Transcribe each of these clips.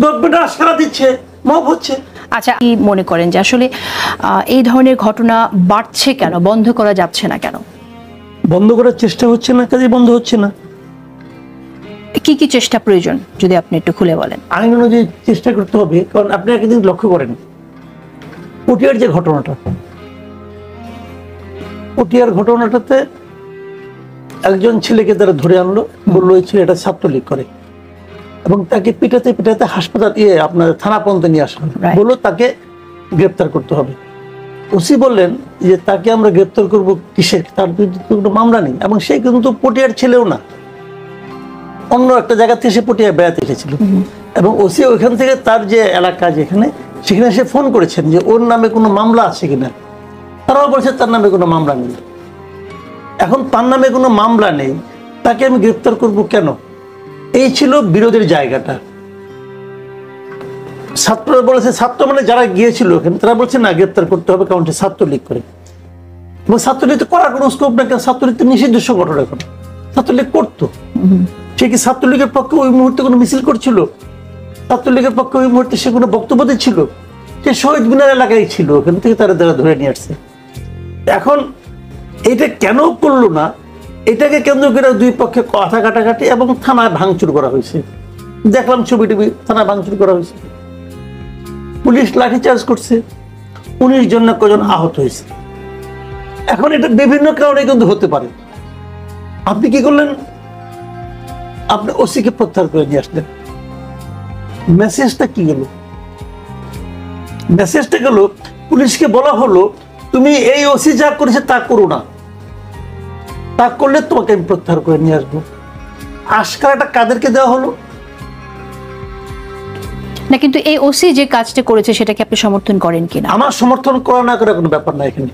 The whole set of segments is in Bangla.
গভর্নমেন্ট আশকারা দিচ্ছে, মব হচ্ছে। আচ্ছা, কি মনে করেন যে আসলে এই ধরনের ঘটনা বাড়ছে কেন, বন্ধ করা যাচ্ছে না কেন? বন্ধ করার চেষ্টা হচ্ছে না, কাজে বন্ধ হচ্ছে না। কি কি চেষ্টা প্রয়োজন যদি আপনি একটু খুলে বলেন? আইন অনুযায়ী চেষ্টা করতে হবে। কারণ আপনি একটা জিনিস লক্ষ্য করেন, পটিয়ার যে ঘটনাটা, পটিয়ার ঘটনাটাতে একজন ছেলেকে তারা ধরে আনলো, বললো এই ছেলেটা ছাত্রলীগ করে, এবং তাকে পিটাতে পিটাতে হাসপাতাল আপনার থানা পর্যন্ত নিয়ে আসা হলো। বললো তাকে গ্রেপ্তার করতে হবে। ওসি বললেন যে তাকে আমরা গ্রেপ্তার করবো কিসের, তার বিরুদ্ধে কোনো মামলা নেই, এবং সে কিন্তু পটিয়ার ছেলেও না, অন্য একটা জায়গা থেকে সে পটিয়া বেড়াতে এসেছিল। এবং ওসি ওইখান থেকে তার যে এলাকা যেখানে, সেখানে সে ফোন করেছেন যে ওর নামে কোনো মামলা আছে কিনা। তারাও বলছে তার নামে কোনো মামলা নেই। এখন তার নামে কোনো মামলা নেই, তাকে আমি গ্রেপ্তার করব কেন? এই ছিল বিরোধের জায়গাটা। ছাত্ররা বলেছে, ছাত্র মানে যারা গিয়েছিল ওখানে তারা বলছে না, গ্রেপ্তার করতে হবে, কারণ সে ছাত্রলীগ করে। এবং ছাত্রলীগ তো করার কোনো স্কোপ না, কারণ ছাত্রলীগ তো নিষিদ্ধ সংগঠন। এখন ছাত্রলীগ করতো, সে কি ছাত্রলীগের পক্ষে ওই মুহূর্তে কোনো মিছিল করছিল? ছাত্রলীগের পক্ষে ওই মুহূর্তে সে কোনো বক্তব্য দিচ্ছিল? সে শহীদ মিনার এলাকায় ছিল, ওখান থেকে তারা ধরে নিয়ে আসছে। এখন এটা কেন করলো না, এটাকে কেন্দ্র করে দুই পক্ষে কথা কাটাকাটি এবং থানায় ভাঙচুর করা হয়েছে। দেখলাম ছবি টবি, থানায় ভাঙচুর করা হয়েছে, পুলিশ লাঠিচার্জ করছে, 19 জন না কজন আহত হয়েছে। এখন এটা বিভিন্ন কারণে কিন্তু হতে পারে। আপনি কি করলেন? আপনি ওসিকে প্রত্যাহার করে নিয়ে আসলেন। মেসেজটা কি গেল? মেসেজটা গেল, পুলিশকে বলা হলো তুমি এই ওসি যা করেছে তা করো না, তা করলে তোমাকে আমি প্রত্যাহার করে নিয়ে আসবো। আশকারাটা কাদেরকে দেওয়া হলো না, কিন্তু এই ওসি যে কাজটা করেছে সেটাকে আপনি সমর্থন করেন কিনা? আমার সমর্থন করা না করা কোনো ব্যাপার না এখানে।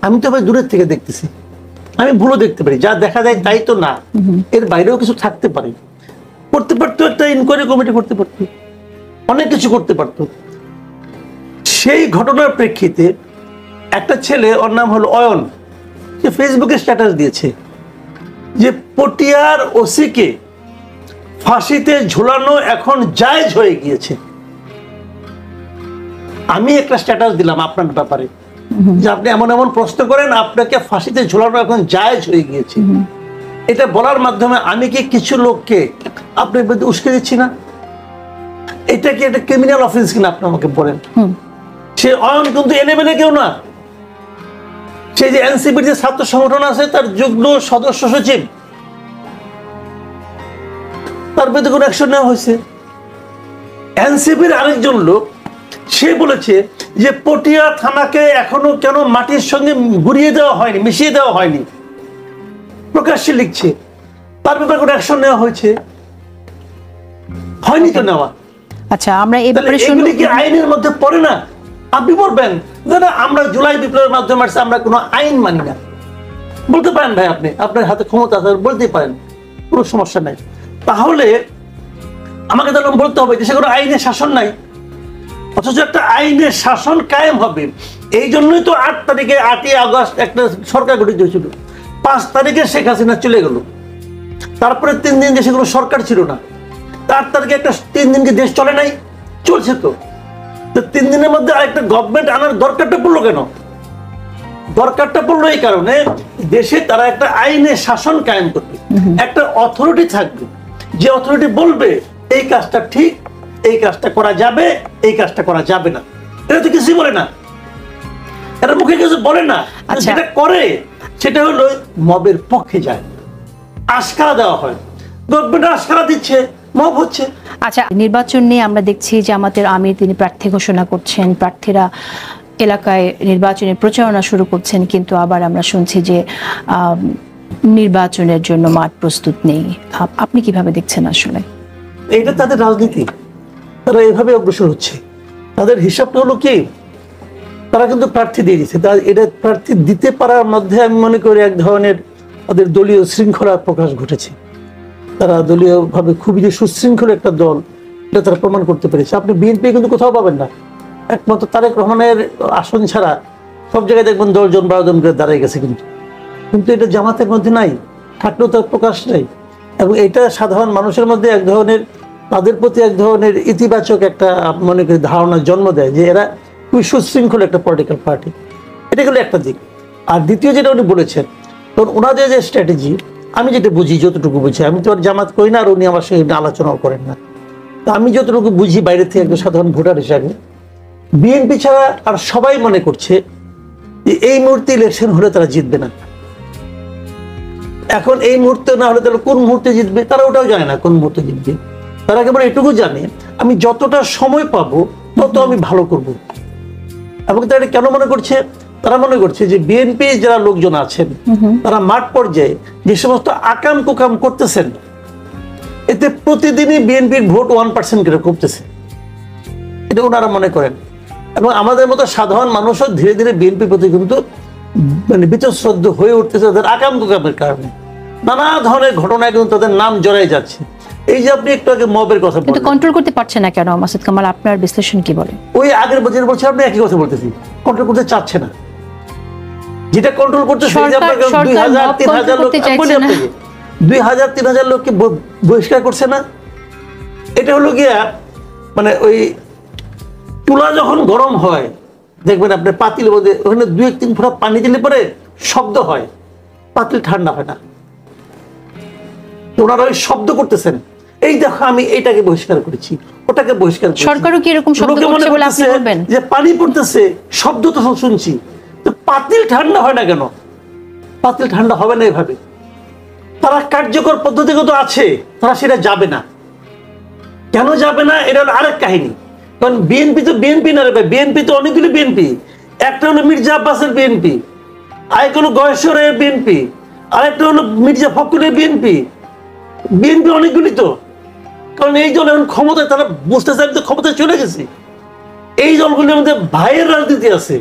আমি তো ভাই দূরের থেকে দেখতেছি, আমি ভুলও দেখতে পারি, যা দেখা যায় তাই তো না, এর বাইরেও কিছু থাকতে পারে। করতে পারতো, একটা ইনকোয়ারি কমিটি করতে পারতো, অনেক কিছু করতে পারতো। সেই ঘটনার প্রেক্ষিতে একটা ছেলে, ওর নাম হলো অয়ন, সে ফেসবুকে স্ট্যাটাস দিয়েছে যে পটিয়ার ওসিকে ফাঁসিতে ঝুলানো এখন জায়েজ হয়ে গিয়েছে। আমি একটা স্ট্যাটাস দিলাম আপনার ব্যাপারে যে আপনি এমন এমন প্রশ্ন করেন, আপনাকে ফাঁসিতে ঝুলানো এখন জায়েজ হয়ে গিয়েছে। এটা বলার মাধ্যমে আমি কি কিছু লোককে আপনার বিরুদ্ধে উস্কে দিচ্ছি না? এটা কি একটা ক্রিমিনাল অফেন্স কিনা আপনি আমাকে বলেন। সে অয়ন কিন্তু এলেবেলে কেউ না, সেই যে এনসিপির যে ছাত্র সংগঠন আছে তার যুগ্ম সদস্য সচিব, তার বিরুদ্ধে কোনো অ্যাকশন নেওয়া হয়েছে। এনসিপির আরেকজন লোক, সে বলেছে যে পটিয়া থানাকে এখনো কেন মাটির সঙ্গে গুড়িয়ে দেওয়া হয়নি, মিশিয়ে দেওয়া হয়নি, প্রকাশ্যে লিখছে। তার ব্যাপারে কোনো অ্যাকশন নেওয়া হয়েছে? হয়নি তো নেওয়া। আচ্ছা, আমরা এই ব্যাপারে শুনবো কি আইনের মধ্যে পড়ে না? আপনি বলবেন না আমরা জুলাই বিপ্লবের মাধ্যমে আসছে, আমরা কোনো আইন মানি না, বলতে পারেন ভাই, আপনি আপনার হাতে ক্ষমতা আছে, বলতেই পারেন, কোনো সমস্যা নাই। তাহলে আমাকে তখন বলতে হবে যে সে কোনো আইনের শাসন নাই, অথচ একটা আইনের শাসন কায়েম হবে। এই জন্যই তো 8 তারিখে 8ই আগস্ট একটা সরকার গঠিত হয়েছিল। 5 তারিখে শেখ হাসিনা চলে গেল, তারপরে 3 দিন দেশে কোনো সরকার ছিল না। 8 তারিখে একটা 3 দিন কি দেশ চলে নাই? চলছে তো। 3 দিনের মধ্যে আরেকটা গভর্নমেন্ট আনার দরকারটা পড়লো কেন? দরকারটা পড়লো এই কারণে, দেশে তারা একটা আইনের শাসন কায়েম করবে, একটা অথরিটি থাকবে, যে অথরিটি বলবে এই কাজটা ঠিক, এই কাজটা করা যাবে, এই কাজটা করা যাবে না। এটা তো কিছুই বলে না, এটা মুখে কিছু বলে না। যেটা করে সেটা হলো মবের পক্ষে যায়, আশকারা দেওয়া হয়, গভর্নমেন্ট আশকারা দিচ্ছে, মব হচ্ছে। আচ্ছা, নির্বাচন নিয়ে আমরা দেখছি জামাতের আমির তিনি প্রার্থী ঘোষণা করছেন, প্রার্থীরা এলাকায় নির্বাচনের প্রচারণা শুরু করছেন, কিন্তু আবার আমরা শুনছি যে নির্বাচনের জন্য মাঠ প্রস্তুত নেই। আপনি কিভাবে দেখছেন? আসলে এটা তাদের রাজনীতি, তারা এভাবে অগ্রসর হচ্ছে। তাদের হিসাবটা হলো কি, তারা কিন্তু প্রার্থী দিয়ে দিচ্ছে। এটা প্রার্থী দিতে পারার মধ্যে আমি মনে করি এক ধরনের তাদের দলীয় শৃঙ্খলার প্রকাশ ঘটেছে। তারা দলীয়ভাবে খুবই যে সুশৃঙ্খল একটা দল, এটা তারা প্রমাণ করতে পেরেছে। আপনি বিএনপি কিন্তু কোথাও পাবেন না, একমাত্র তারেক রহমানের আসন ছাড়া সব জায়গায় দেখবেন 10 জন 12 জন করে দাঁড়িয়ে গেছে, কিন্তু এটা জামাতের মধ্যে নাই, থাকলেও তার প্রকাশ নাই। এবং এটা সাধারণ মানুষের মধ্যে এক ধরনের তাদের প্রতি এক ধরনের ইতিবাচক একটা মনে করি ধারণার জন্ম দেয় যে এরা খুবই সুশৃঙ্খল একটা পলিটিক্যাল পার্টি। এটা গেলো একটা দিক। আর দ্বিতীয় যেটা উনি বলেছেন, তখন ওনাদের যে স্ট্র্যাটেজি, আমি যেটা বুঝি, যতটুকু বুঝি, আমি তো আর জামাত করি না, আর উনি আমার সঙ্গে আলোচনাও করেন না, তো আমি যতটুকু বুঝি বাইরে থেকে একজন সাধারণ ভোটার হিসাবে, বিএনপি ছাড়া আর সবাই মনে করছে যে এই মুহূর্তে ইলেকশন হলে তারা জিতবে না। এখন এই মুহূর্তে না হলে তাহলে কোন মুহূর্তে জিতবে তারা ওটাও জানে না কোন মুহূর্তে জিতবে। তারা কেবল এটুকু জানে আমি যতটা সময় পাবো তত আমি ভালো করব। এবং তারা কেন মনে করছে? তারা মনে করছে যে বিএনপি যারা লোকজন আছেন তারা মাঠ পর্যায়ে যে সমস্ত আকাম কুকাম করতেছেন, এতে প্রতিদিনই বিএনপির ভোট 1% করে কমতেছে, এটা ওনারা মনে করেন। এবং আমাদের মতো সাধারণ মানুষও ধীরে ধীরে বিএনপির প্রতি কিন্তু মানে বীতশ্রদ্ধ হয়ে উঠতেছে তাদের আকাম কুকামের কারণে। নানা ধরনের ঘটনায় কিন্তু তাদের নাম জড়াই যাচ্ছে। এই যে আপনি একটু আগে মবের কথা কিন্তু বললেন, কন্ট্রোল করতে পারছে না কেন মাসুদ কামাল, আপনার বিশ্লেষণ কি বলে? ওই আগের বছর বলছে, আপনি একই কথা বলতেছি, কন্ট্রোল করতে চাচ্ছে না। যেটা কন্ট্রোল করতে সরকার 2000-3000 লোক, আমি বলি আপনাকে 2000-3000 লোককে বহিষ্কার করছে না। এটা হলো গিয়া মানে ওই চুলা যখন গরম হয় দেখবেন আপনার পাতিল মধ্যে ওখানে 2-3 ফোঁটা পানি দিলে পরে শব্দ হয়, পাতিল ঠান্ডা হয় না। ওনারা ওই শব্দ করতেছেন, এই দেখো আমি এটাকে বহিষ্কার করেছি, ওটাকে বহিষ্কার করেছি। সরকারও কি এরকম শব্দ লোকে মনে করছে বলে আপনি করতেছে বলবেন? যে পানি পড়তেছে, শব্দ তো শুনছি, তো পাতিল ঠান্ডা হয় না কেন? পাতিল ঠান্ডা হবে না এভাবে। তারা কার্যকর পদ্ধতিগত আছে, তারা সেটা যাবে না। কেন যাবে না? এটা হলো আরেক কাহিনী। কারণ বিএনপি তো বিএনপি না রে ভাই, বিএনপি তো অনেকগুলি বিএনপি। একটা হলো মির্জা আব্বাসের বিএনপি, আরেকটা হলো গয়েশ্বরের বিএনপি, আরেকটা হলো মির্জা ফখরুলের বিএনপি। বিএনপি অনেকগুলি তো। কারণ এই দল এখন ক্ষমতায়, তারা বুঝতে চাই তো ক্ষমতায় চলে গেছে। এই দলগুলির মধ্যে ভাইয়ের রাজনীতি আছে।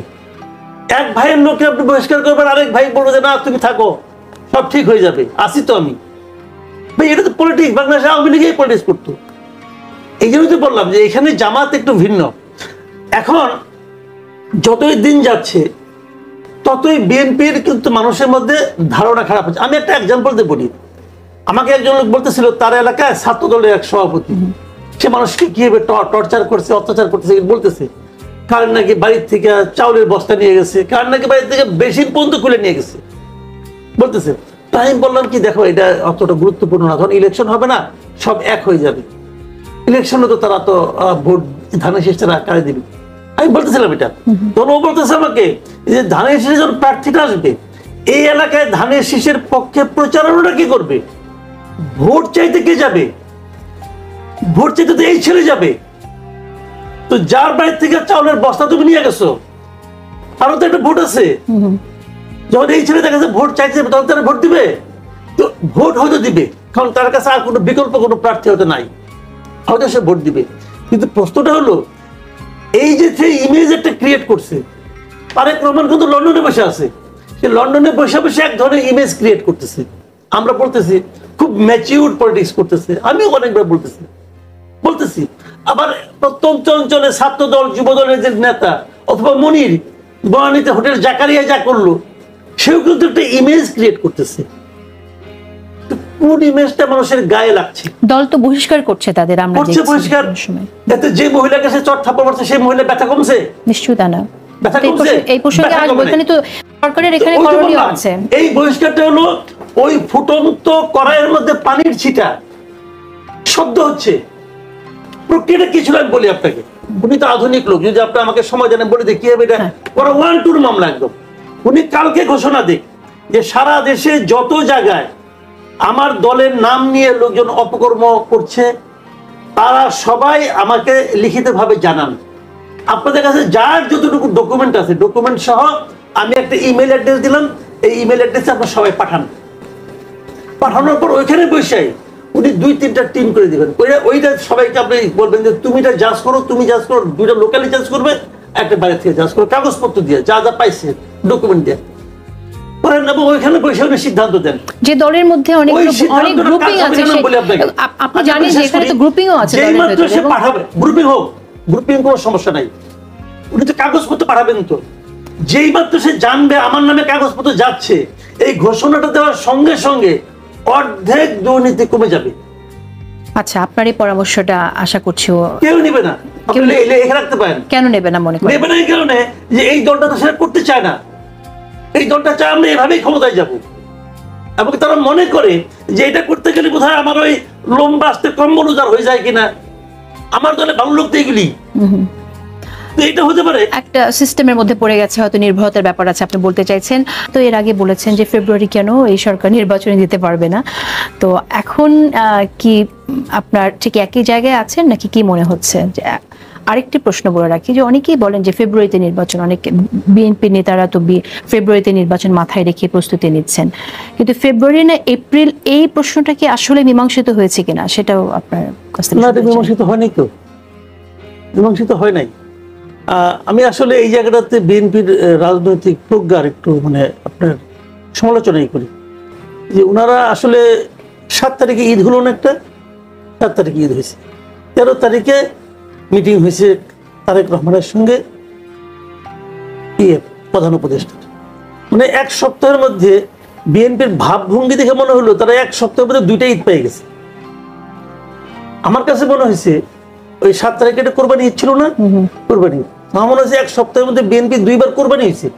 এক ভাইয়ের লোককে আপনি বহিষ্কার করবেন, আরেক ভাই বলবো যে না তুমি থাকো, সব ঠিক হয়ে যাবে, আসি তো আমি। ভাই এটা তো পলিটিক্স, বাংলাদেশে আওয়ামী লীগেই পলিটিক্স করতো। এই জন্যই তো বললাম যে এখানে জামাত একটু ভিন্ন। এখন যতই দিন যাচ্ছে ততই বিএনপির কিন্তু মানুষের মধ্যে ধারণা খারাপ হচ্ছে। আমি একটা এক্সাম্পল দিয়ে বলি। আমাকে একজন লোক বলতেছিল তার এলাকায় ছাত্র দলের এক সভাপতি, সে মানুষকে কিভাবে টর্চার করছে, অত্যাচার করতেছে বলতেছে। কার নাকি বাড়ির থেকে চাউলের বস্তা নিয়ে গেছে, কার নাকি বাড়ির থেকে বেশিন পর্যন্ত খুলে নিয়ে গেছে বলতেছে। তাই আমি বললাম কি দেখো এটা অতটা গুরুত্বপূর্ণ না, ধরুন ইলেকশন হবে না, সব এক হয়ে যাবে। ইলেকশনে তো তারা তো ভোট ধানের শীষ তারা কারে দিবে। আমি বলতেছিলাম এটা, তখন ও বলতেছে আমাকে যে ধানের শীষে যখন প্রার্থীটা আসবে এই এলাকায় ধানের শীষের পক্ষে প্রচারণাটা কি করবে? ভোট চাইতে কে যাবে? ভোট চাইতে তো এই ছেলে যাবে। তো যার বাড়ির থেকে চাউলের বস্তা তুমি নিয়ে গেছো, আরো তো একটা ভোট আছে। যখন এই ছেলে দেখা যাচ্ছে ভোট চাইতে যাবে তখন তারা ভোট দিবে। তো ভোট হয়তো দিবে, কারণ তার কাছে আর কোনো বিকল্প কোনো প্রার্থী হয়তো নাই, হয়তো সে ভোট দিবে। কিন্তু প্রশ্নটা হলো এই যে সেই ইমেজ একটা ক্রিয়েট করছে, তারেক রহমান কিন্তু লন্ডনে বসে আছে, সে লন্ডনে বসে বসে এক ধরনের ইমেজ ক্রিয়েট করতেছে। আমরা বলতেছি খুব ম্যাচিউর পলিটিক্স করতেছে, আমিও অনেকবার বলতেছি। আবার প্রত্যন্ত অঞ্চলে ছাত্র দল যুব দলের যে নেতা অথবা মনির বনানীতে হোটেল জাকারিয়া যা করলো, সেও কিন্তু একটা ইমেজ ক্রিয়েট করতেছে। কোন ইমেজটা মানুষের গায়ে লাগছে? দল তো বহিষ্কার করছে তাদের, আমরা দেখছি বহিষ্কার। সময় এতে যে মহিলাকে সে চট থাপ্পড় মারছে সেই মহিলা ব্যথা কমছে? নিশ্চয়ই তা না। ব্যথা কমছে? এই প্রসঙ্গে আসবো, এখানে তো সরকারের এখানে করণীয় আছে। এই বহিষ্কারটা হলো ওই ফুটন্ত কড়াইয়ের মধ্যে পানির ছিটা, শব্দ হচ্ছে। প্রক্রিয়াটা কিছু আমি বলি আপনাকে, উনি তো আধুনিক লোক, যদি আপনি আমাকে সময় দেন বলে দেখি এটা ওরা 1-2 মামলা একদম। উনি কালকে ঘোষণা দিক যে সারা দেশে যত জায়গায় আমার দলের নাম নিয়ে লোকজন অপকর্ম করছে তারা সবাই আমাকে লিখিতভাবে জানান। আপনাদের কাছে যার যতটুকু ডকুমেন্ট আছে ডকুমেন্ট সহ আমি একটা ইমেল অ্যাড্রেস দিলাম, এই ইমেল অ্যাড্রেসে আপনারা সবাই পাঠান। পাঠানোর পর ওইখানে বসে উনি 2-3টা টিম করে দিবেন, ওইটা সবাইকে আপনি বলবেন যে তুমি এটা জাজ করো, তুমি জাজ করো, 2টা লোকালি জাজ করবে, একটা বাইরে থেকে জাজ করো, কাগজপত্র দিয়ে যা যা পাইছে ডকুমেন্ট দিয়ে করেন এবং ওইখানে বসে উনি সিদ্ধান্ত দেন। যে দলের মধ্যে অনেক গ্রুপিং আছে, আপনি জানেন যে এখানে তো গ্রুপিংও আছে, যেই মাত্র সে পাঠাবে গ্রুপিং হোক, গ্রুপিং কোনো সমস্যা নাই, উনি তো কাগজপত্র পাঠাবেন। তো যেই মাত্র সে জানবে আমার নামে কাগজপত্র যাচ্ছে, এই ঘোষণাটা দেওয়ার সঙ্গে সঙ্গে অর্ধেক দুর্নীতি কমে যাবে। আচ্ছা, আপনার এই পরামর্শটা আশা করছি কেউ নেবে না, আপনি লিখে রাখতে পারেন। কেন নেবে না মনে করেন? নেবে না এই কারণে যে এই দলটা তো সেটা করতে চায় না। এই দলটা চায় আমরা এভাবেই ক্ষমতায় যাব, এবং তারা মনে করে যে এটা করতে গেলে বোধহয় আমার ওই লম্বা আসতে কম্বল উজাড় হয়ে যায় কিনা, আমার দলে ভালো লোক তো এগুলি, তো এটা হতে পারে একটা সিস্টেমের মধ্যে পড়ে গেছে, হয়তো নির্ভরতার ব্যাপার আছে আপনি বলতে চাইছেন। তো এর আগে বলেছেন যে ফেব্রুয়ারি কেন এই সরকার নির্বাচনে দিতে পারবে না, তো এখন কি আপনার ঠিক একই জায়গায় আছেন নাকি কি মনে হচ্ছে? যে আরেকটি প্রশ্ন বলে রাখি, যে অনেকেই বলেন যে ফেব্রুয়ারিতে নির্বাচন, অনেক বিএনপি নেতারা তো ফেব্রুয়ারিতে নির্বাচন মাথায় রেখে প্রস্তুতি নিচ্ছেন, কিন্তু ফেব্রুয়ারি না এপ্রিল, এই প্রশ্নটা কি আসলে মীমাংসিত হয়েছে কিনা সেটাও আপনার কাছ থেকে না, শুনতে চাই। মীমাংসিত হয়নি তো, মীমাংসিত হয় নাই। আমি আসলে এই জায়গাটাতে বিএনপির রাজনৈতিক প্রজ্ঞার একটু মানে আপনার সমালোচনাই করি, যে ওনারা আসলে 7 তারিখে ঈদ হলো না, একটা 7 তারিখে ঈদ হয়েছে, 13 তারিখে মিটিং হয়েছে তারেক রহমানের সঙ্গে প্রধান উপদেষ্টা, মানে 1 সপ্তাহের মধ্যে বিএনপির ভাবভঙ্গি দেখে মনে হলো তারা 1 সপ্তাহের মধ্যে 2টা ঈদ পেয়ে গেছে। আমার কাছে মনে হয়েছে ওই 7 তারিখে এটা কোরবানি ঈদ ছিল না, কোরবানি, আমার মনে হয়েছে 1 সপ্তাহের মধ্যে বিএনপি 2বার কোরবানি হয়েছে,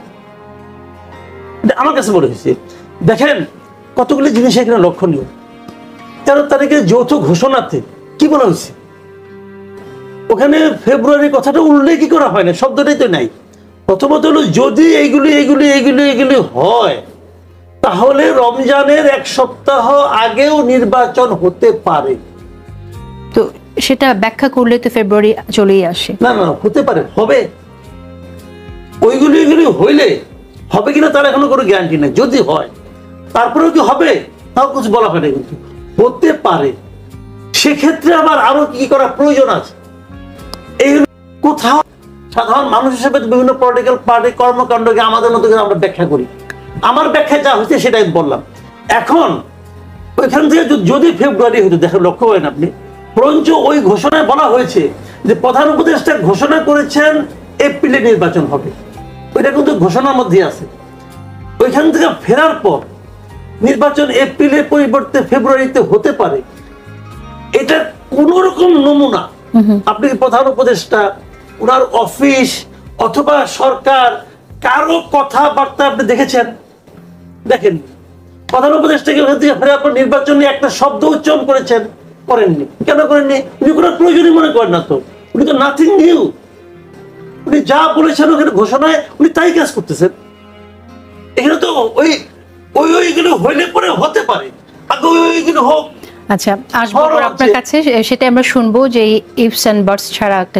এটা আমার কাছে মনে হয়েছে। দেখেন কতগুলি জিনিস এখানে লক্ষণীয়। 13 তারিখে যৌথ ঘোষণাতে কি বলা হয়েছে, ওখানে ফেব্রুয়ারি কথাটা উল্লেখই করা হয় না, শব্দটাই তো নাই। প্রথমত হলো যদি এইগুলি এইগুলি এইগুলি এইগুলি হয় তাহলে রমজানের 1 সপ্তাহ আগেও নির্বাচন হতে পারে। তো সেটা ব্যাখ্যা করলে তো ফেব্রুয়ারি চলেই আসে। না না, হতে পারে, হবে, ওইগুলি এগুলি হইলে হবে কিনা তার এখনো কোনো গ্যারান্টি নেই। যদি হয় তারপরেও কি হবে তাও কিছু বলা হয় না, কিন্তু হতে পারে। সেক্ষেত্রে আবার আরো কি করা প্রয়োজন আছে, এই কোথাও সাধারণ মানুষ হিসেবে বিভিন্ন পলিটিক্যাল পার্টি কর্মকাণ্ডকে আমাদের মতো করে আমরা ব্যাখ্যা করি। আমার ব্যাখ্যা যা হচ্ছে সেটাই বললাম। এখন ওইখান থেকে যদি ফেব্রুয়ারি হতো, দেখেন লক্ষ্য করেন আপনি, বরঞ্চ ওই ঘোষণায় বলা হয়েছে যে প্রধান উপদেষ্টা ঘোষণা করেছেন এপ্রিলে নির্বাচন হবে, ওইটা কিন্তু ঘোষণার মধ্যে আছে। ওইখান থেকে ফেরার পর নির্বাচন এপ্রিলের পরিবর্তে ফেব্রুয়ারিতে হতে পারে, এটা কোন রকম নমুনা আপনি প্রধান উপদেষ্টা, ওনার অফিস অথবা সরকার কারো কথাবার্তা আপনি দেখেছেন? দেখেন, প্রধান উপদেষ্টাকে ওখান থেকে ফেরার পর নির্বাচন নিয়ে একটা শব্দ উচ্চারণ করেছেন? করেননি। কেন করেননি? উনি কোনো প্রয়োজনই মনে করেন না তো, উনি তো নাথিং নিউ, উনি যা বলেছেন ওখানে ঘোষণায় উনি তাই কাজ করতেছেন। এখানে তো ওই ওই ওইগুলো হইলে পরে হতে পারে, আগে ওইগুলো হোক। আচ্ছা, আসবো আপনার কাছে, সেটা আমরা শুনবো যে ইফস এন্ড বাটস ছাড়া একটা